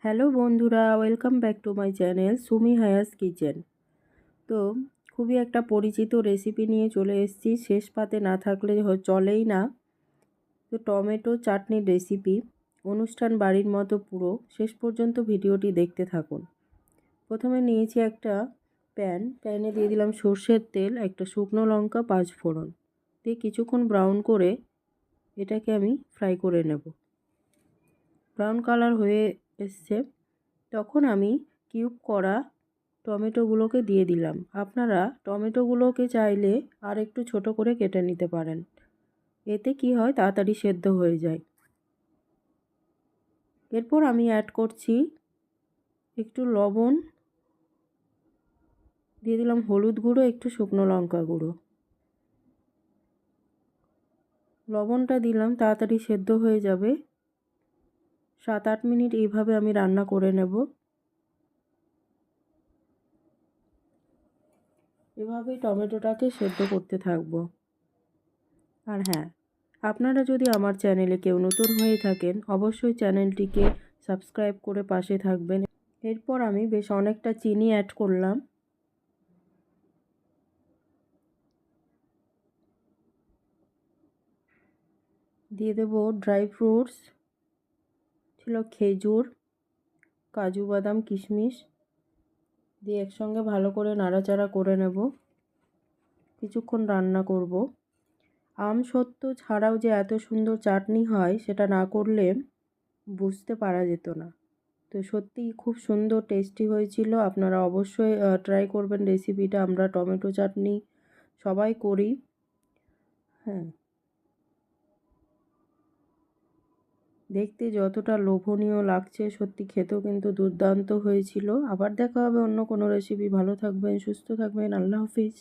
Hello বন্ধুরা, welcome back to my channel Sumi হায়াস kitchen. তো খুবই একটা পরিচিত রেসিপি নিয়ে চলে এসেছি, শেষ পাতে না থাকলে চলেই না। তো টমেটো চাটনির রেসিপি, অনুষ্ঠান বাড়ির মতো পুরো শেষ পর্যন্ত ভিডিওটি দেখতে থাকুন। প্রথমে নিয়েছি একটা প্যানে দিয়ে দিলাম সর্ষের তেল, একটা শুকনো লঙ্কা, 5 ফোড়ন দিয়ে কিছুক্ষণ ব্রাউন করে এটাকে আমি ফ্রাই করে নেব। ব্রাউন কালার হয়ে এসছে, তখন আমি কিউব করা টমেটোগুলোকে দিয়ে দিলাম। আপনারা টমেটোগুলোকে চাইলে আর একটু ছোট করে কেটে নিতে পারেন, এতে কি হয় তাড়াতাড়ি সেদ্ধ হয়ে যায়। এরপর আমি অ্যাড করছি একটু লবণ, দিয়ে দিলাম হলুদ গুঁড়ো, একটু শুকনো লঙ্কা গুঁড়ো। লবণটা দিলাম, তাড়াতাড়ি সেদ্ধ হয়ে যাবে। 7-8 মিনিট এইভাবে আমি রান্না করে নেব। এভাবেই টমেটোটাকে সেদ্ধ করতে থাকবো। আর হ্যাঁ, আপনারা যদি আমার চ্যানেলে কেউ নতুন হয়ে থাকেন অবশ্যই চ্যানেলটিকে সাবস্ক্রাইব করে পাশে থাকবেন। এরপর আমি বেশ অনেকটা চিনি অ্যাড করলাম। দিয়ে দেব ড্রাই ফ্রুটস, ছিল খেজুর, কাজু বাদাম, কিশমিশ দিয়ে একসঙ্গে ভালো করে নাড়াচাড়া করে নেব। কিছুক্ষণ রান্না করব। আমসত্ত্ব ছাড়াও যে এত সুন্দর চাটনি হয় সেটা না করলে বুঝতে পারা যেত না। তো সত্যিই খুব সুন্দর টেস্টি হয়েছিল। আপনারা অবশ্যই ট্রাই করবেন রেসিপিটা। আমরা টমেটো চাটনি সবাই করি। হ্যাঁ, দেখতে যতটা লোভনীয় লাগছে সত্যি খেতেও কিন্তু দুর্দান্ত হয়েছিল। আবার দেখা হবে অন্য কোনো রেসিপি। ভালো থাকবেন, সুস্থ থাকবেন। আল্লাহ হাফিজ।